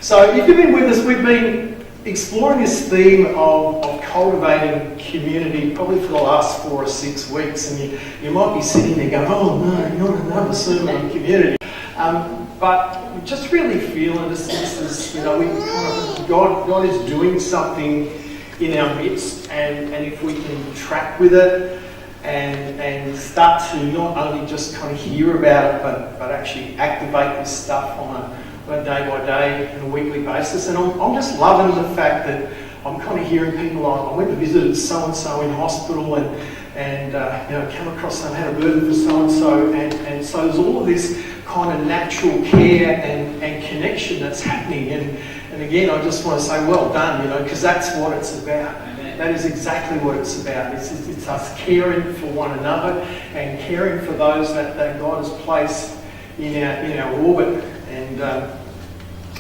So if you've been with us, we've been exploring this theme of cultivating community probably for the last 4 or 6 weeks, and you might be sitting there going, oh no, not another sermon on community. But we just really feeling this is, you know, God is doing something in our midst, and if we can track with it and start to not only just kind of hear about it, but actually activate this stuff on a day-by-day and a weekly basis. And I'm just loving the fact that I'm kind of hearing people like, I went to visit so-and-so in hospital and you know, come across them, had a burden for so-and-so, and so there's all of this kind of natural care and connection that's happening. And again, I just want to say, well done, you know, because that's what it's about. Amen. That is exactly what it's about. It's us caring for one another and caring for those that God has placed in our orbit. And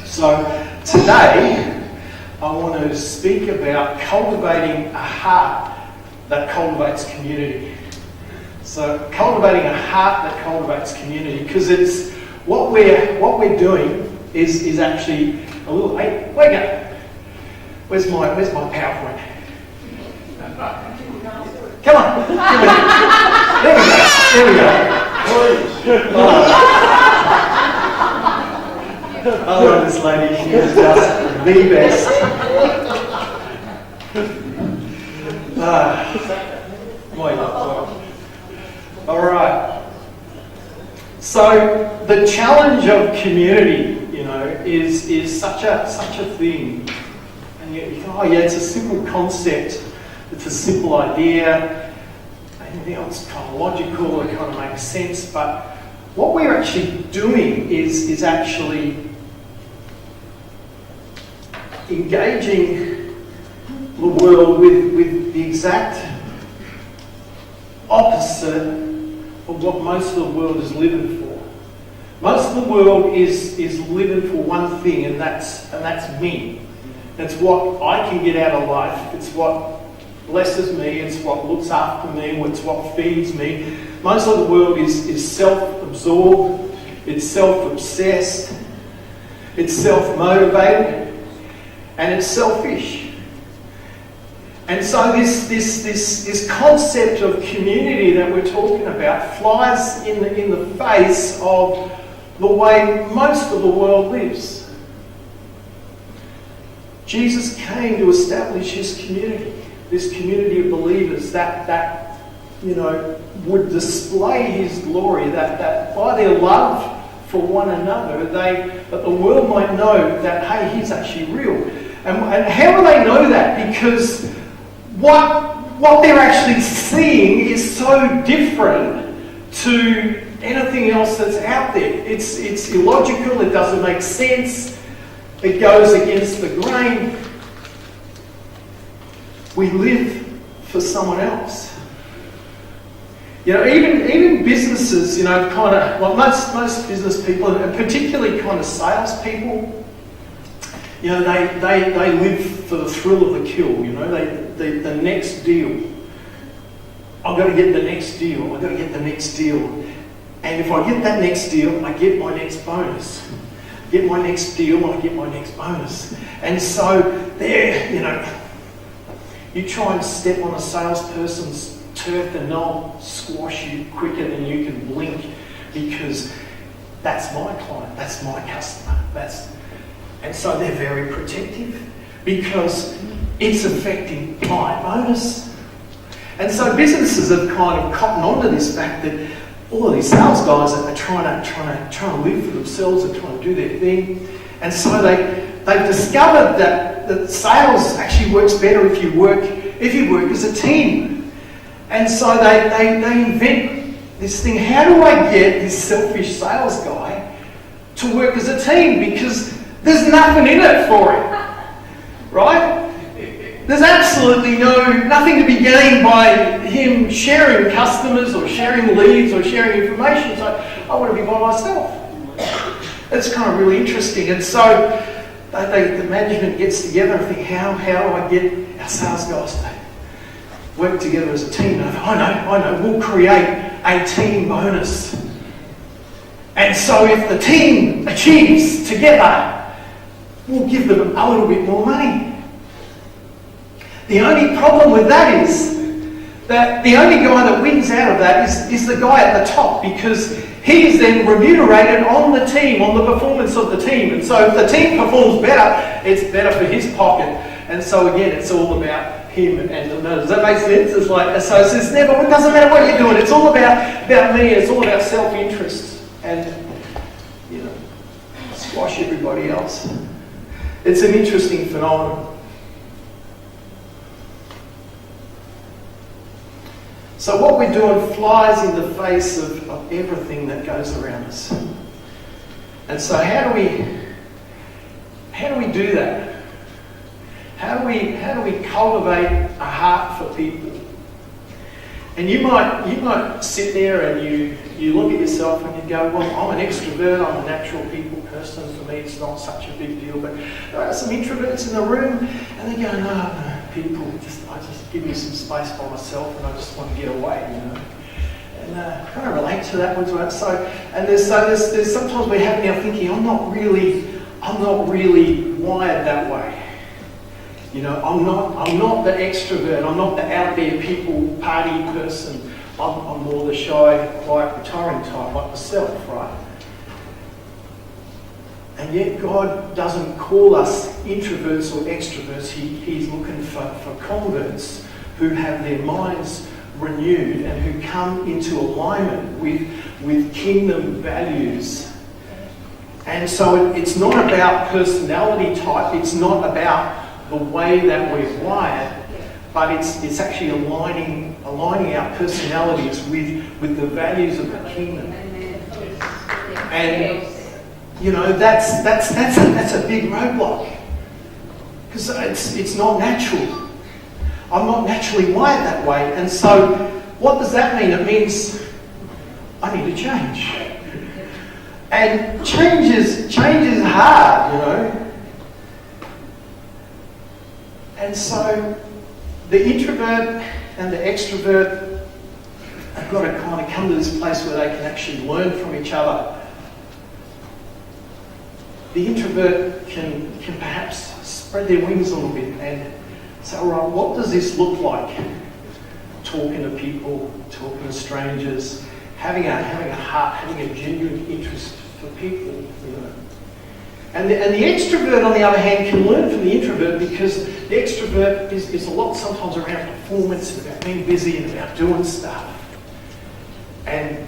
so today, I want to speak about cultivating a heart that cultivates community. So cultivating a heart that cultivates community, because it's what we're doing is actually a little. Hey, wake up! Where's my PowerPoint? Come on, there we go. I love this lady. She is just the best. All right. So the challenge of community, you know, is such a thing. And you think, oh yeah, it's a simple concept. It's a simple idea. Anything else kind of logical, it kind of makes sense. But what we're actually doing is actually engaging the world with the exact opposite of what most of the world is living for. Most of the world is living for one thing, and that's me. It's what I can get out of life. It's what blesses me. It's what looks after me. It's what feeds me. Most of the world is self-absorbed. It's self-obsessed. It's self-motivated. And it's selfish. And so this concept of community that we're talking about flies in the face of the way most of the world lives. Jesus came to establish his community, this community of believers that you know would display his glory, that by their love for one another, that the world might know that, hey, he's actually real. And how do they know that? Because what they're actually seeing is so different to anything else that's out there. It's illogical, it doesn't make sense, it goes against the grain. We live for someone else. You know, even businesses, you know, kind of, well, most business people, and particularly kind of sales people, you know, they live for the thrill of the kill, you know, the next deal. I've got to get the next deal, I've got to get the next deal. And if I get that next deal, I get my next bonus. Get my next deal, I get my next bonus. And so there, you know, you try and step on a salesperson's turf and they'll squash you quicker than you can blink, because that's my client, that's my customer, and so they're very protective because it's affecting my bonus. And so businesses have kind of cottoned onto this fact that all of these sales guys are trying to live for themselves and trying to do their thing. And so they've discovered that sales actually works better if you work as a team. And so they invent this thing. How do I get this selfish sales guy to work as a team? Because there's nothing in it for him, right? There's absolutely nothing to be gained by him sharing customers or sharing leads or sharing information. So I want to be by myself. That's kind of really interesting. And so the management gets together and think, how do I get our sales guys to work together as a team? And I know, we'll create a team bonus. And so if the team achieves together we'll give them a little bit more money. The only problem with that is that the only guy that wins out of that is the guy at the top, because he is then remunerated on the team, on the performance of the team. And so if the team performs better, it's better for his pocket. And so again, it's all about him. And does that make sense? It's like, so it's never, it doesn't matter what you're doing. It's all about me. It's all about self-interest. And, you know, squash everybody else. It's an interesting phenomenon. So what we're doing flies in the face of everything that goes around us. And so how do we do that? How do we cultivate a heart for people? And you might sit there and you look at yourself and you go, well, I'm an extrovert, I'm a natural people person, for me it's not such a big deal. But there are some introverts in the room and they go, no, people, I just give me some space by myself and I just want to get away, you know. And I kind of relate to that one. So there's sometimes we're having our thinking, I'm not really wired that way. You know, I'm not the extrovert, I'm not the out there people party person. I'm more the shy, quiet, retiring type like myself, right? And yet God doesn't call us introverts or extroverts. He's looking for converts who have their minds renewed and who come into alignment with kingdom values. And so it's not about personality type, it's not about the way that we're wired, but it's actually aligning our personalities with the values of the kingdom. And you know, that's a big roadblock, because it's not natural. I'm not naturally wired that way, and so what does that mean? It means I need to change, and change is hard, you know. And so the introvert and the extrovert have got to kind of come to this place where they can actually learn from each other. The introvert can perhaps spread their wings a little bit and say, all right, what does this look like? Talking to people, talking to strangers, having a heart, having a genuine interest for people, you know. And the extrovert, on the other hand, can learn from the introvert, because the extrovert is a lot sometimes around performance and about being busy and about doing stuff. And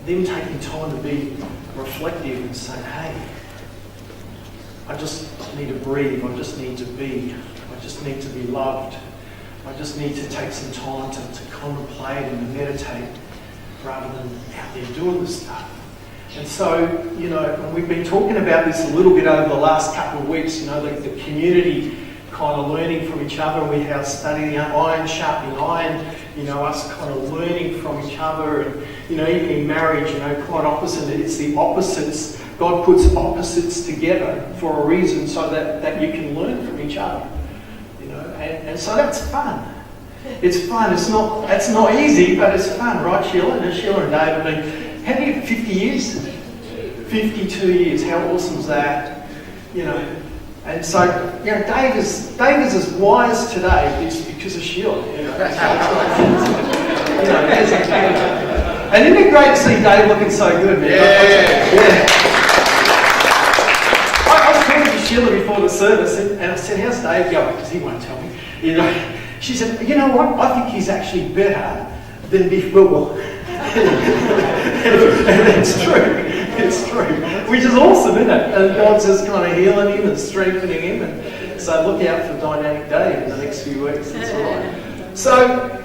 them taking time to be reflective and saying, hey, I just need to breathe, I just need to be, I just need to be loved, I just need to take some time to contemplate and to meditate rather than out there doing the stuff. And so, you know, and we've been talking about this a little bit over the last couple of weeks, you know, the community kind of learning from each other. We have studied iron sharpening iron, you know, us kind of learning from each other. And, you know, even in marriage, you know, quite opposite. It's the opposites. God puts opposites together for a reason, so that you can learn from each other. You know, and so that's fun. It's fun. It's not easy, but it's fun, right, Sheila? And Sheila and Dave have been, how many, 50 years? 52 years. How awesome is that? You know. And so, you know, Dave is as wise today because of Sheila. You know, and isn't it great to see Dave looking so good, man? Yeah. I was talking to Sheila before the service, and I said, "How's Dave going?" Because he won't tell me. You know, she said, "You know what? I think he's actually better than before." And it's true. It's true. Which is awesome, isn't it? And God's just kind of healing him and strengthening him. And so look out for Dynamic Dave in the next few weeks. That's all right. So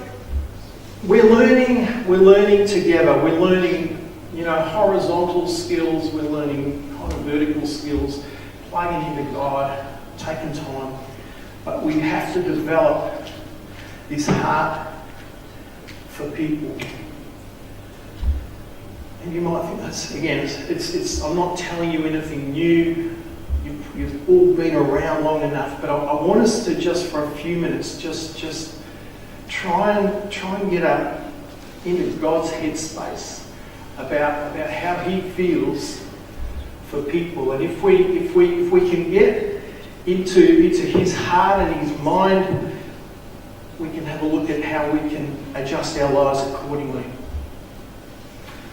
we're learning together. We're learning, you know, horizontal skills. We're learning kind of vertical skills, plugging into God, taking time. But we have to develop this heart for people. And you might think that's, again, it's I'm not telling you anything new. You've all been around long enough, but I want us to just for a few minutes just try and get up into God's headspace about how He feels for people. And if we can get into his heart and his mind, we can have a look at how we can adjust our lives accordingly.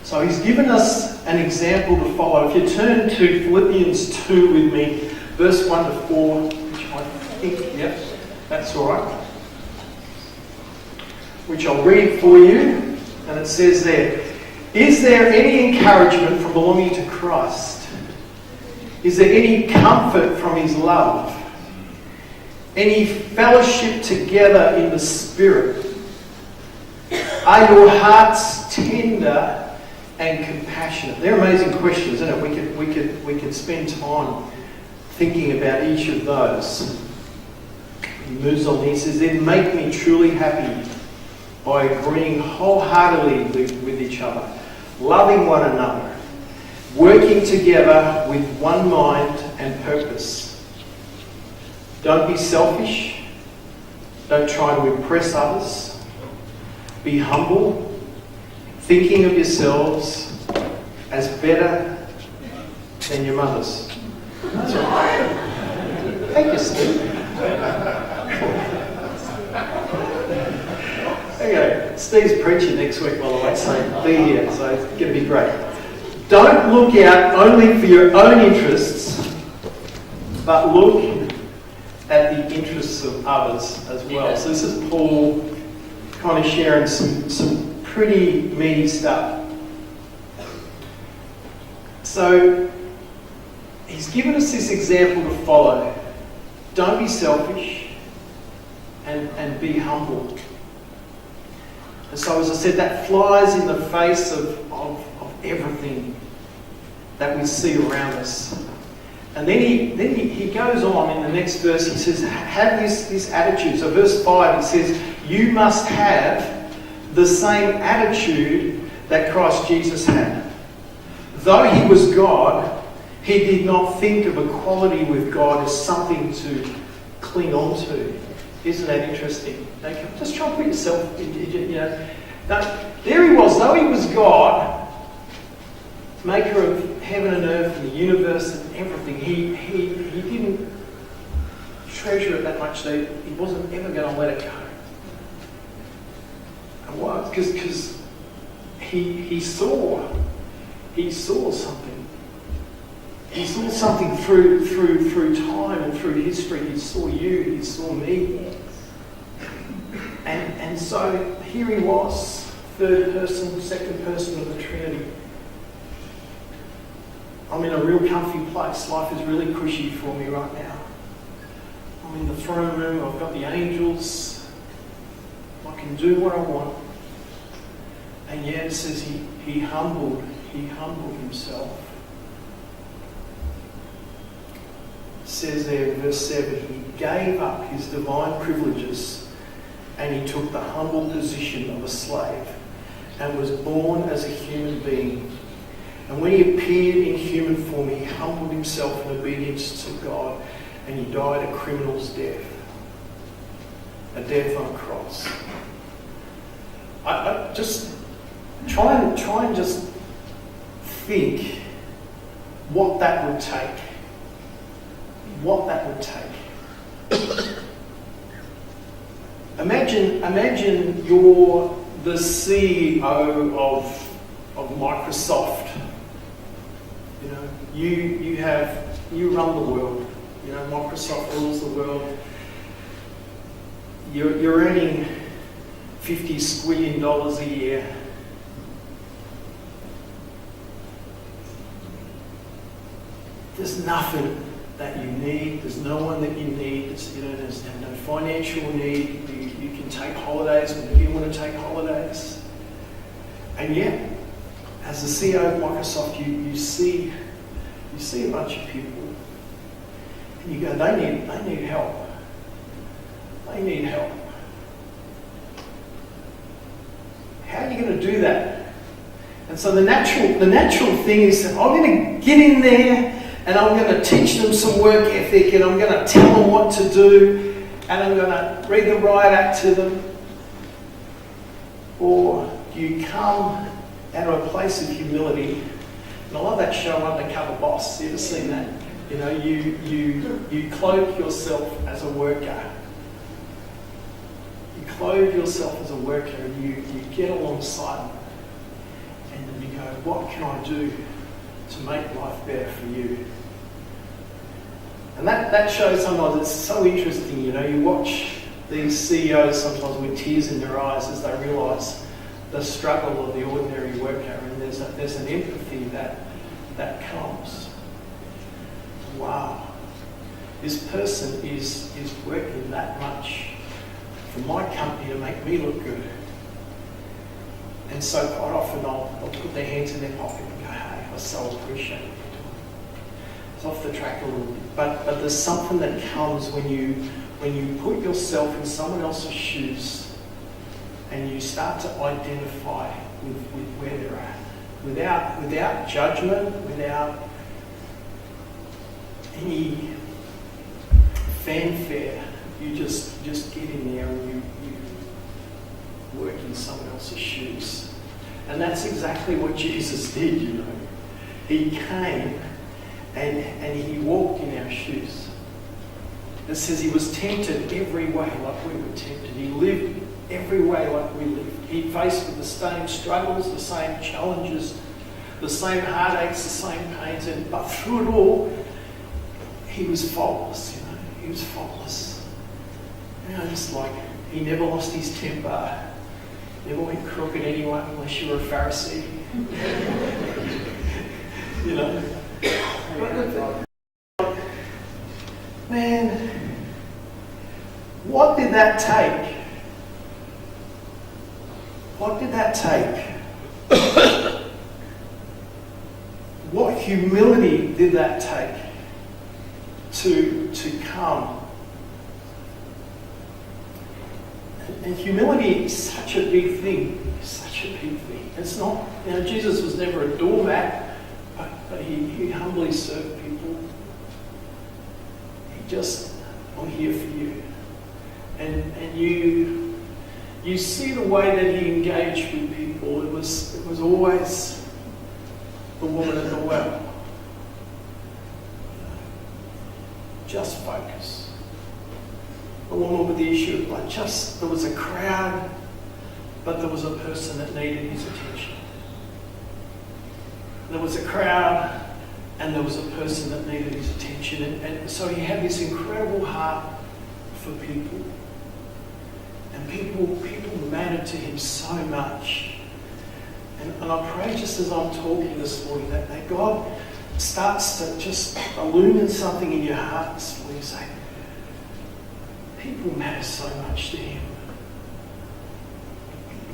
So he's given us an example to follow. If you turn to Philippians 2 with me, verse 1 to 4, which I think, yep, that's all right, which I'll read for you, and it says there, "Is there any encouragement from belonging to Christ? Is there any comfort from his love? Any fellowship together in the Spirit? Are your hearts tender and compassionate?" They're amazing questions, isn't it? We could spend time thinking about each of those. He moves on. He says, "Then make me truly happy by agreeing wholeheartedly with each other, loving one another, working together with one mind and purpose. Don't be selfish. Don't try to impress others. Be humble, thinking of yourselves as better than your mothers." That's right. Thank you, Steve. Okay, Steve's preaching next week, by the way, so be here, so it's going to be great. Don't look out only for your own interests, but look at the interests of others as well. So this is Paul kind of sharing some pretty meaty stuff. So he's given us this example to follow. Don't be selfish and be humble. And so, as I said, that flies in the face of everything that we see around us. And then he goes on in the next verse, he says, have this attitude. So verse 5, he says, you must have the same attitude that Christ Jesus had. Though he was God, he did not think of equality with God as something to cling on to. Isn't that interesting? Okay, just try and put yourself, there he was, though he was God, maker of heaven and earth and the universe and everything, he didn't treasure it that much that he wasn't ever going to let it go. And why? Because he saw something. He saw something through time and through history. He saw you, he saw me. And so here he was, third person, second person of the Trinity. I'm in a real comfy place. Life is really cushy for me right now. I'm in the throne room, I've got the angels. I can do what I want. And yet it says he humbled himself. It says there in verse 7, he gave up his divine privileges and he took the humble position of a slave and was born as a human being. And when he appeared in human form, he humbled himself in obedience to God and he died a criminal's death. A death on a cross. I just try and just think what that would take. What that would take. Imagine you're the CEO of Microsoft. You run the world. Microsoft rules the world. You're earning $50 squillion a year. There's nothing that you need. There's no one that you need. There's no financial need. You can take holidays whenever you want to take holidays. And yet, as the CEO of Microsoft, you see a bunch of people, and you go, they need help. They need help. How are you going to do that? And so the natural thing is that I'm going to get in there and I'm going to teach them some work ethic and I'm going to tell them what to do and I'm going to read the riot act to them. Or do you come out of a place of humility And I love that show, Undercover Boss. You ever seen that? You know, you clothe yourself as a worker. You clothe yourself as a worker and you get alongside them. And then you go, what can I do to make life better for you? And that show sometimes, it's so interesting, you know, you watch these CEOs sometimes with tears in their eyes as they realise the struggle of the ordinary worker, and there's an empathy that comes. Wow, this person is working that much for my company to make me look good. And so quite often they'll put their hands in their pocket and go, hey, I so appreciate it. It's off the track a little bit. But there's something that comes when you put yourself in someone else's shoes and you start to identify with where they're at. Without judgment, without any fanfare, you just get in there and you work in someone else's shoes. And that's exactly what Jesus did, you know. He came and he walked in our shoes. It says he was tempted every way like we were tempted. He lived every way like we lived. He faced with the same struggles, the same challenges, the same heartaches, the same pains, but through it all, he was faultless, you know. He was faultless. You know, just like he never lost his temper, never went crooked anyone unless you were a Pharisee. You know. Man, what did that take? What did that take? What humility did that take to come? And humility is such a big thing. Such a big thing. It's not, you know, Jesus was never a doormat, but he humbly served people. He just, I'm here for you. And you see the way that he engaged with people. It was always the woman at the well. Just focus. The woman with the issue of blood. There was a crowd, but there was a person that needed his attention. There was a crowd, and there was a person that needed his attention. And so he had this incredible heart for people. And people mattered to him so much. And I pray just as I'm talking this morning that God starts to just illumine something in your heart this morning. You say, people matter so much to him.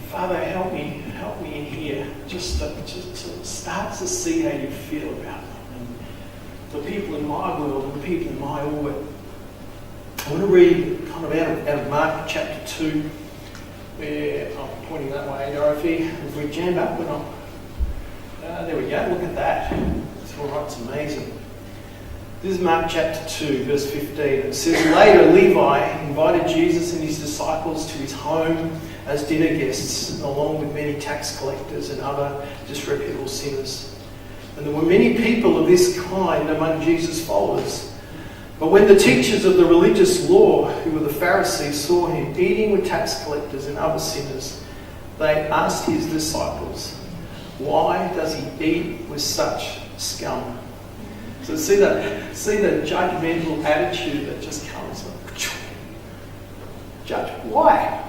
Father, help me in here just to start to see how you feel about them. And the people in my world and the people in my orbit. I want to read kind of out of Mark chapter 2, where I'm pointing that way, Dorothy. If we jam up, we're not. There we go, look at that. It's all right, it's amazing. This is Mark chapter 2, verse 15. It says, later Levi invited Jesus and his disciples to his home as dinner guests, along with many tax collectors and other disreputable sinners. And there were many people of this kind among Jesus' followers. But when the teachers of the religious law, who were the Pharisees, saw him eating with tax collectors and other sinners, they asked his disciples, why does he eat with such scum? So see the judgmental attitude that just comes. Judge, why?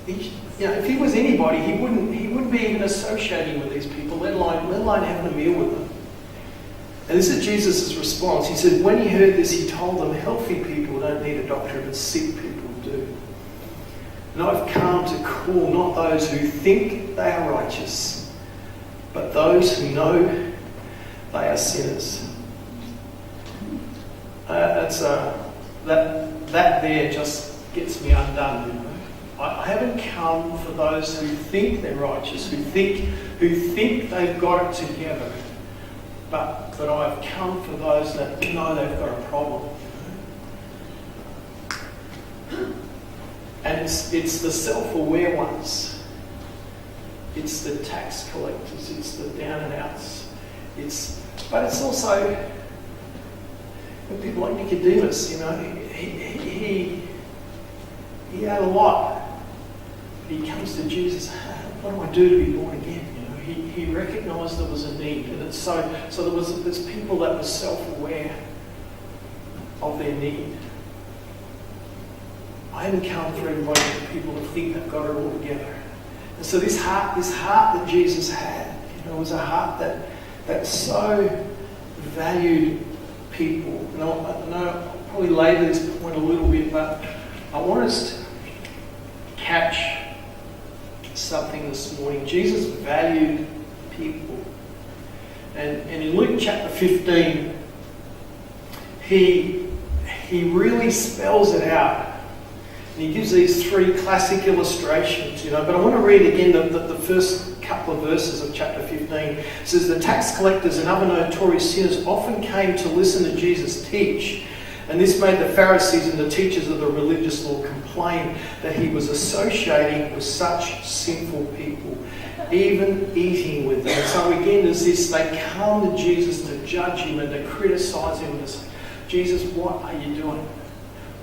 If he was anybody, he wouldn't be even associating with these people, let alone having a meal with them. And this is Jesus' response. He said, when he heard this, he told them, healthy people don't need a doctor, but sick people do. And I've come to call not those who think they are righteous, but those who know they are sinners. That there just gets me undone. You know? I haven't come for those who think they're righteous, who think they've got it together. But I've come for those that know they've got a problem. And it's the self-aware ones. It's the tax collectors. It's the down and outs. But it's also people like Nicodemus. He had a lot. He comes to Jesus. What do I do to be born again? He recognised there was a need, and so there's people that were self-aware of their need. I haven't come for everybody, for people to think they've got it all together. And so this heart that Jesus had, was a heart that so valued people. And I know I'll probably labour this point a little bit, but I want us to catch something this morning. Jesus valued people. And in Luke chapter 15, he really spells it out. And he gives these three classic illustrations, but I want to read again the first couple of verses of chapter 15. It says, the tax collectors and other notorious sinners often came to listen to Jesus teach. And this made the Pharisees and the teachers of the religious law complain that he was associating with such sinful people, even eating with them. So again, there's this, they come to Jesus to judge him and to criticise him and to say, Jesus, what are you doing?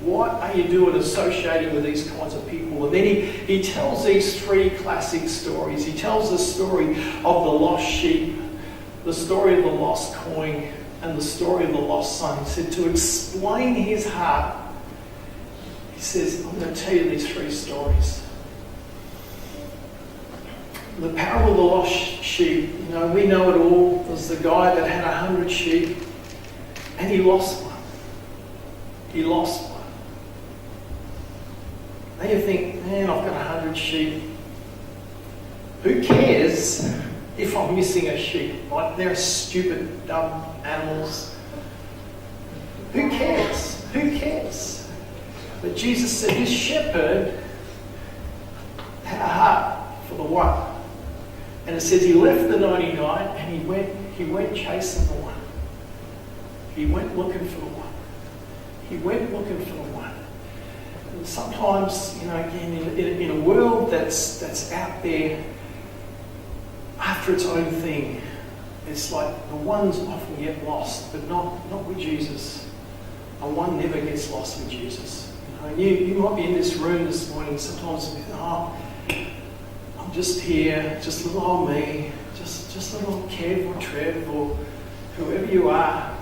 What are you doing associating with these kinds of people? And then he tells these three classic stories. He tells the story of the lost sheep, the story of the lost coin, and the story of the lost son. He said to explain his heart, he says, I'm going to tell you these three stories. The parable of the lost sheep, we know it all. There's the guy that had 100 sheep and he lost one. He lost one. Now you think, man, I've got 100 sheep. Who cares if I'm missing a sheep? Like, they're stupid, dumb animals. Who cares? Who cares? But Jesus said this shepherd had a heart for the one. And it says he left the 99 and he went chasing the one. He went looking for the one. He went looking for the one. And sometimes, again, in a world that's out there after its own thing, it's like the ones often get lost, but not with Jesus. A one never gets lost with Jesus. You might be in this room this morning, sometimes you think, I'm just here, just little old me, just little Kev or Trev or whoever you are,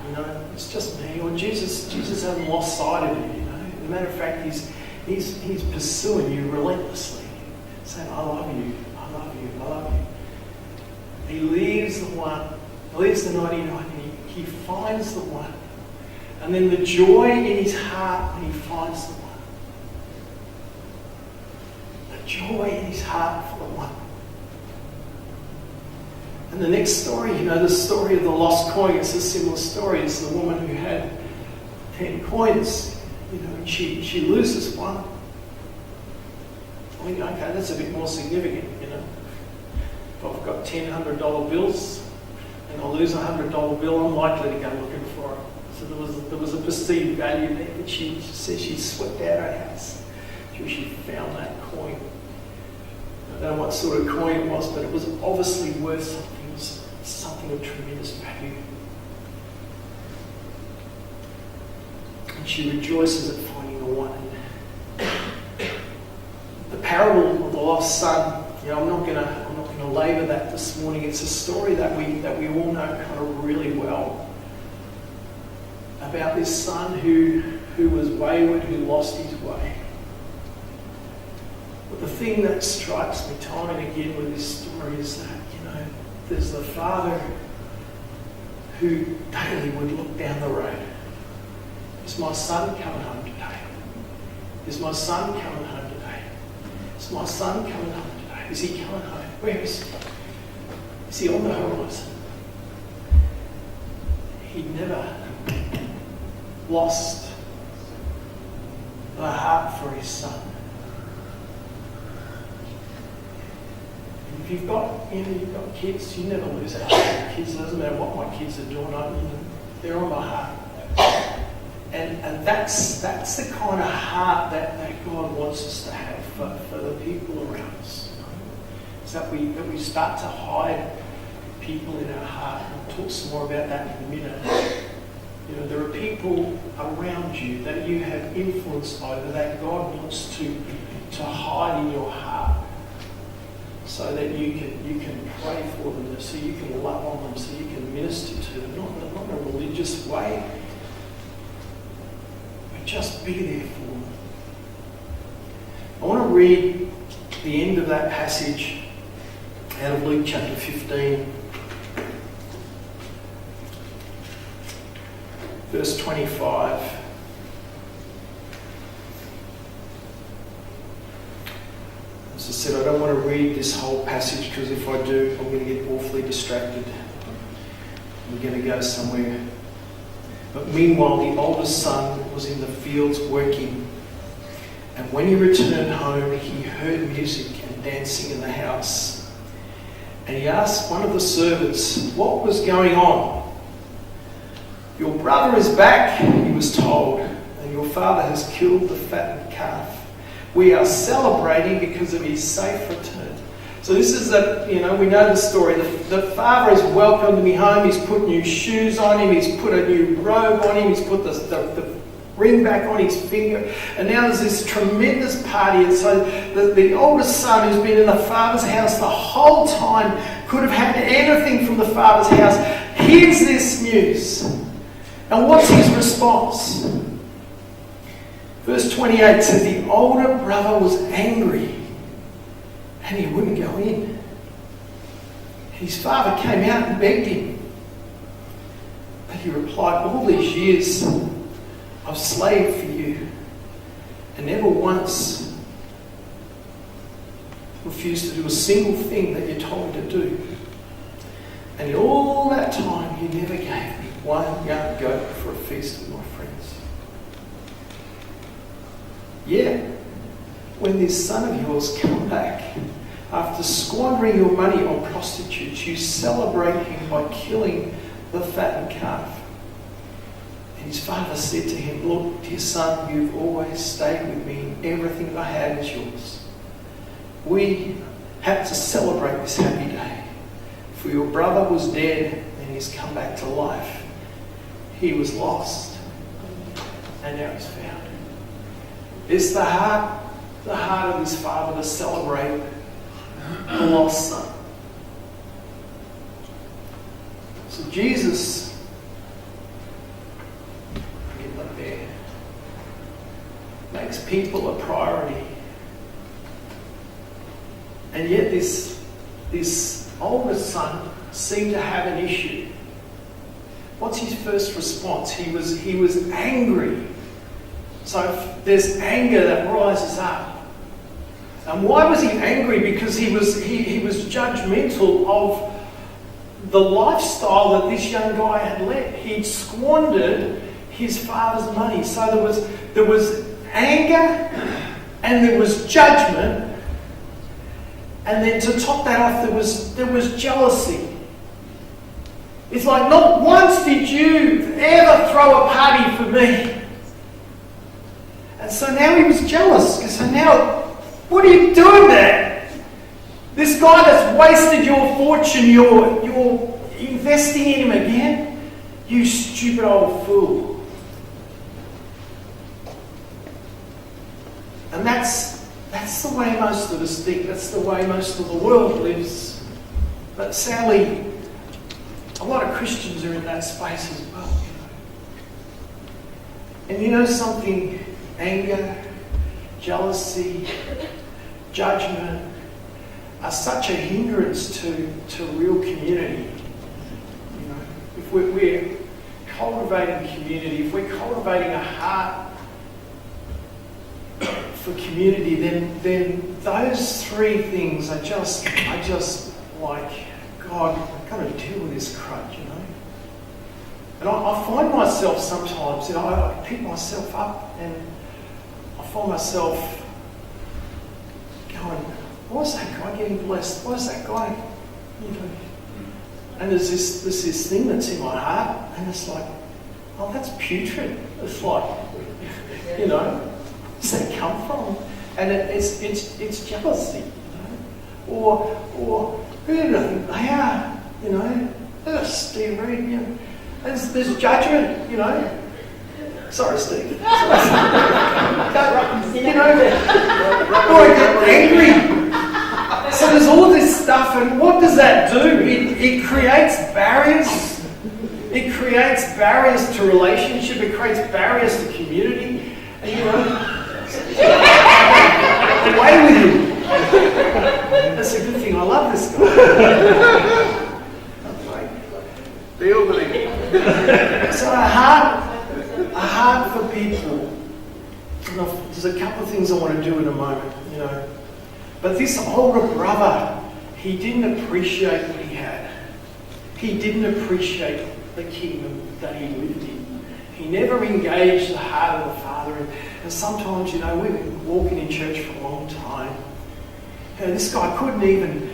it's just me. Or Jesus hasn't lost sight of you, As a matter of fact, he's pursuing you relentlessly, saying, I love you, I love you, I love you. He leaves the one, leaves the 99, and he finds the one. And then the joy in his heart when he finds the one. The joy in his heart for the one. And the next story, the story of the lost coin, it's a similar story. It's the woman who had 10 coins, and she loses one. I mean, okay, that's a bit more significant, If I've got $100 bills and I lose a $100 bill, I'm likely to go looking for it. So there was a perceived value there that she says she swept out her house till she found that coin. I don't know what sort of coin it was, but it was obviously worth something. It was something of tremendous value. And she rejoices at finding the one. The parable of the lost son, I'm not going to labour that this morning. It's a story that we all know kind of really well about this son who was wayward, who lost his way. But the thing that strikes me time and again with this story is that, there's the father who daily would look down the road. Is my son coming home today? Is my son coming home today? Is my son coming home today? Is he coming home? Where is he? Is he on the horizon? He never lost the heart for his son. If you've got kids, you never lose out on your kids. It doesn't matter what my kids are doing. They're on my heart. And that's the kind of heart that God wants us to have for the people around us. Is that we start to hide people in our heart. I'll talk some more about that in a minute. You know, there are people around you that you have influence over that God wants to hide in your heart, so that you can pray for them, so you can love on them, so you can minister to them, not in a religious way, but just be there for them. I want to read the end of that passage out of Luke chapter 15, verse 25. As I said, I don't want to read this whole passage, because if I do, I'm going to get awfully distracted. We're going to go somewhere. But meanwhile, the oldest son was in the fields working. And when he returned home, he heard music and dancing in the house. And he asked one of the servants what was going on. "Your brother is back," he was told, "and your father has killed the fattened calf. We are celebrating because of his safe return." So this is we know the story. The father has welcomed me home. He's put new shoes on him. He's put a new robe on him. He's put the ring back on his finger. And now there's this tremendous party. And so the oldest son, who's been in the father's house the whole time, could have had anything from the father's house, hears this news. And what's his response? Verse 28 says the older brother was angry and he wouldn't go in. His father came out and begged him. But he replied, "All these years I've slaved for you and never once refused to do a single thing that you told me to do. And in all that time you never gave me one young goat for a feast with my friends. Yet, when this son of yours come back, after squandering your money on prostitutes, you celebrate him by killing the fattened calf." And his father said to him, "Look, dear son, you've always stayed with me, and everything I have is yours. We had to celebrate this happy day, for your brother was dead and he's come back to life. He was lost and now he's found." It's the heart of his father to celebrate the lost son. So Jesus, get that there, makes people a priority. And yet this older son seemed to have an issue. What's his first response? He was angry. So there's anger that rises up. And why was he angry? Because he was judgmental of the lifestyle that this young guy had led. He'd squandered his father's money. So there was anger and there was judgment. And then to top that off, there was jealousy. It's like, not once did you ever throw a party for me. And so now he was jealous. So now, what are you doing there? This guy that's wasted your fortune, you're investing in him again? You stupid old fool. And that's the way most of us think. That's the way most of the world lives. But sadly, a lot of Christians are in that space as well. And you know something? Anger, jealousy, judgment are such a hindrance to real community. You know, if we're cultivating community, if we're cultivating a heart for community, then those three things are just like, God, I've got to deal with this crud, you know. And I find myself sometimes, I pick myself up and I find myself going, why is that guy getting blessed? Why is that guy, you know? And there's this thing that's in my heart, and it's like, oh, that's putrid. It's like, you know, where's that come from? And it's jealousy, you know? Or you know, you know. Steve Reed, you know. There's judgment, you know. Sorry, Steve. You know, or I get angry. So there's all this stuff, and what does that do? It creates barriers. It creates barriers to relationship. It creates barriers to community. And you know, away with him. That's a good thing. I love this guy. Deal with him. So a heart for people. There's a couple of things I want to do in a moment, you know. But this older brother, he didn't appreciate what he had. He didn't appreciate the kingdom that he lived in. He never engaged the heart of the Father. And sometimes, you know, we've been walking in church for a long time. And this guy couldn't even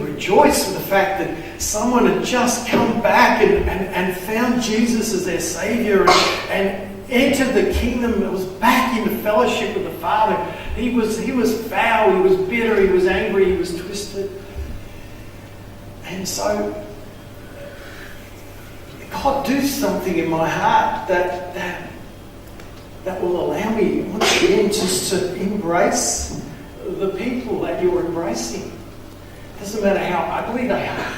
rejoice with the fact that someone had just come back and found Jesus as their Saviour and entered the kingdom. It was back into fellowship with the Father. He was foul, he was bitter, he was angry, he was twisted. And so God, do something in my heart that will allow me once again just to embrace the people that you're embracing. Doesn't matter how ugly they are.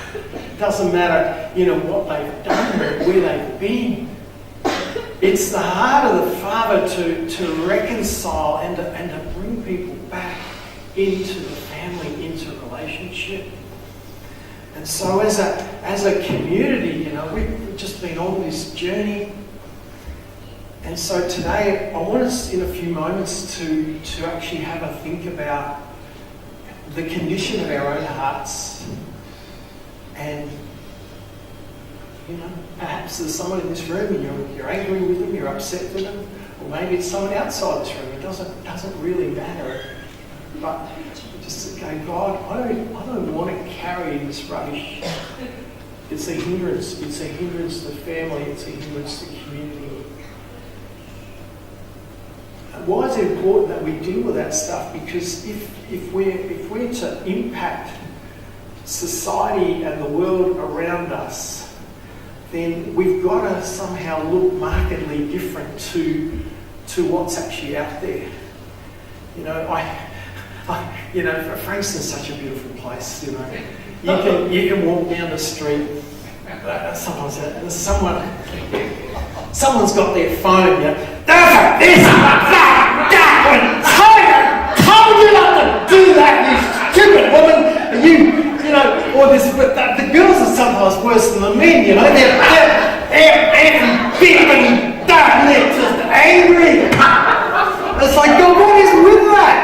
Doesn't matter, you know, what they've done or where they've been. It's the heart of the Father to reconcile and to bring people back into the family, into relationship. And so as a community, you know, we've just been on this journey. And so today I want us in a few moments to actually have a think about the condition of our own hearts. And, you know, perhaps there's someone in this room and you're angry with them, you're upset with them, or maybe it's someone outside this room. It doesn't really matter. But just to go, God, I don't want to carry this rubbish. It's a hindrance. It's a hindrance to the family. It's a hindrance to the community. Why is it important that we deal with that stuff? Because if we're to impact society and the world around us, then we've got to somehow look markedly different to what's actually out there. You know, Frankston's such a beautiful place. You know, you can walk down the street. Sometimes someone's got their phone. You know, this, told you not to do that, you stupid woman. You know, or this, but the girls are sometimes worse than the men. You know, they're big and dark, and they're just angry. It's like, God, what is with that?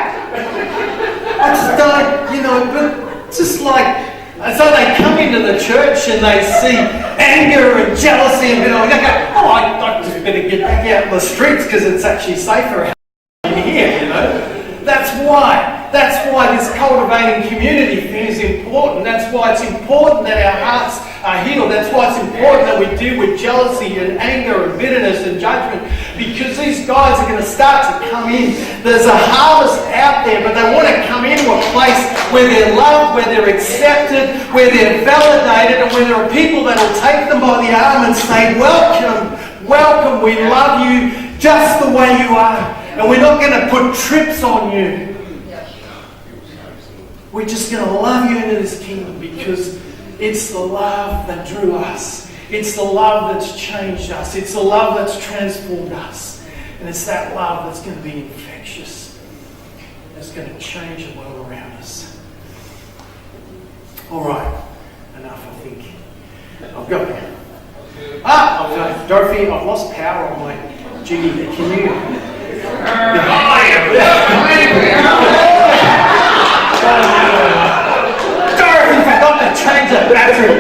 I just don't, you know, but just like, so they come into the church and they see anger and jealousy and they go, oh, I just better get back out in the streets because it's actually safer in here, you know. That's why this cultivating community thing is important. That's why it's important that our hearts are healed. That's why it's important that we deal with jealousy and anger and bitterness and judgment, because these guys are going to start to come in. There's a harvest out there, but they want to come into a place where they're loved, where they're accepted, where they're validated, and where there are people that will take them by the arm and say, welcome, welcome, we love you just the way you are. And we're not going to put trips on you. We're just going to love you into this kingdom because it's the love that drew us. It's the love that's changed us. It's the love that's transformed us. And it's that love that's going to be infectious. That's going to change the world around us. All right. Enough, I think. I've got Dorothy, I've lost power on my jiggy. Can you... Dorothy forgot to change that battery.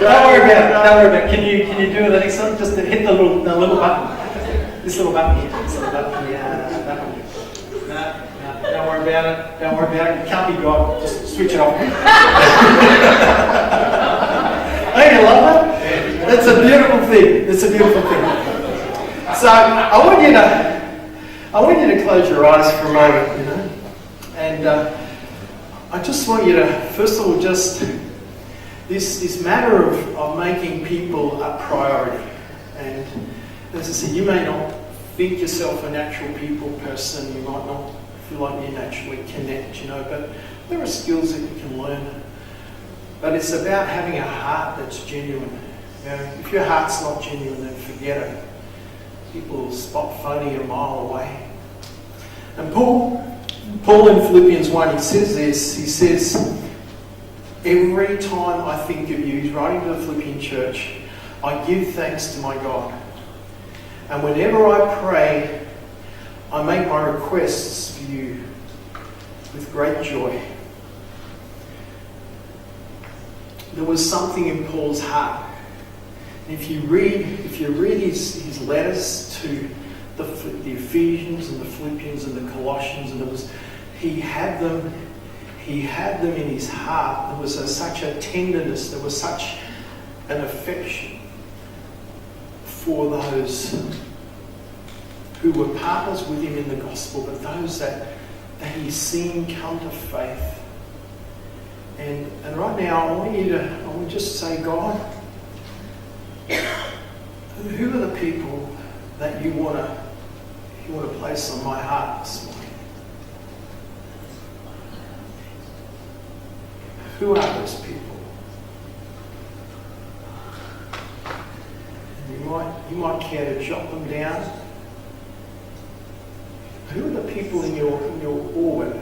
Don't worry about it. Can you do the next one? Just to hit the little button. This little button here. This little button here. That one. No, don't worry about it. Don't worry about it. You can't be God. Just switch it off. Don't you love that? It's a beautiful thing. It's a beautiful thing. So I want you to close your eyes for a moment, you know, and I just want you to, first of all, just this matter of making people a priority. And as I said, you may not think yourself a natural people person, you might not feel like you naturally connect, but there are skills that you can learn. But it's about having a heart that's genuine. If your heart's not genuine, then forget it. People will spot phony a mile away. And Paul in Philippians 1, he says this, he says, every time I think of you, he's writing to the Philippian church, I give thanks to my God. And whenever I pray, I make my requests for you with great joy. There was something in Paul's heart. If you read his letters to the Ephesians and the Philippians and the Colossians, and he had them in his heart. There was such a tenderness, there was such an affection for those who were partners with him in the gospel, but those that he's seen come to faith. And right now, I want to just say, God, who are the people that you want to place on my heart this morning? Who are those people? And you might care to jot them down. Who are the people in your orbit?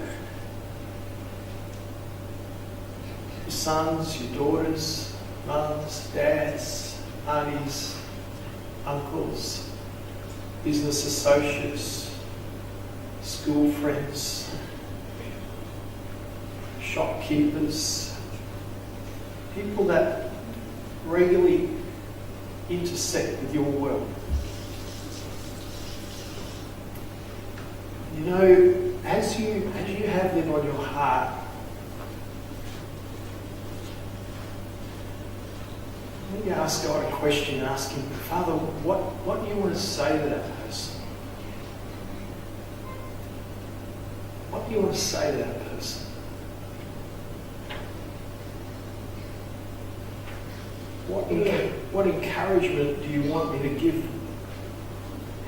Your sons, your daughters, mums, dads, aunties, uncles, business associates, school friends, shopkeepers, people that regularly intersect with your world. As you have them on your heart, when you ask God a question, ask him, Father, what do you want to say to that person? What do you want to say to that person? What encouragement do you want me to give them?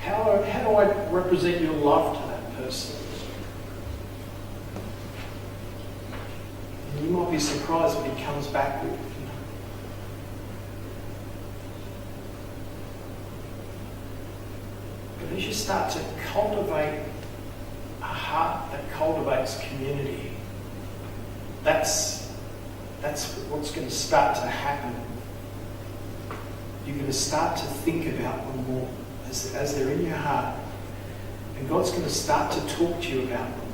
How do I represent your love to that person? And you might be surprised when he comes back with, But as you start to cultivate a heart that cultivates community, that's what's going to start to happen. You're going to start to think about them more as they're in your heart. And God's going to start to talk to you about them.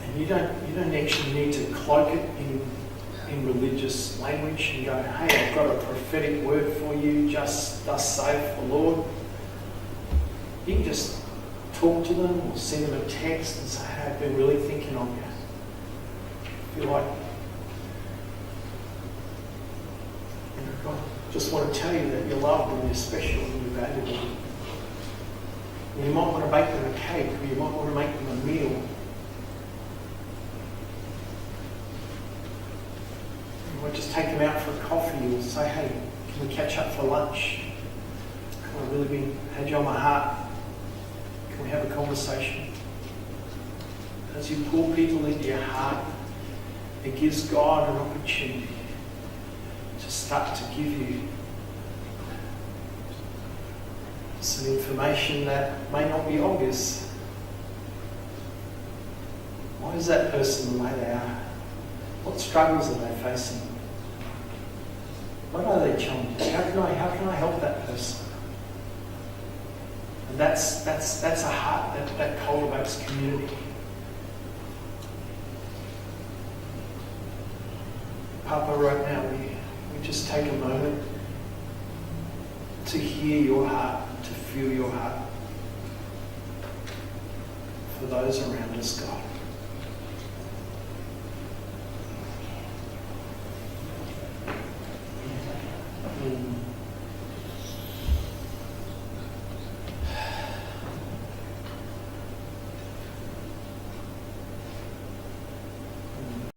And you don't actually need to cloak it in religious language and go, hey, I've got a prophetic word for you, just thus saith the Lord. You can just talk to them or send them a text and say, hey, I've been really thinking of you. I feel like I just want to tell you that you're loved and you're special and you're valuable. And you might want to bake them a cake, or you might want to make them a meal. You might just take them out for a coffee or say, hey, can we catch up for lunch? I've really had you on my heart. Can we have a conversation? As you pull people into your heart, it gives God an opportunity to start to give you some information that may not be obvious. Why is that person the way they are? What struggles are they facing? What are their challenges? How can I help that person? And that's a heart that cultivates community. Papa, right now we just take a moment to hear your heart, to feel your heart for those around us, God.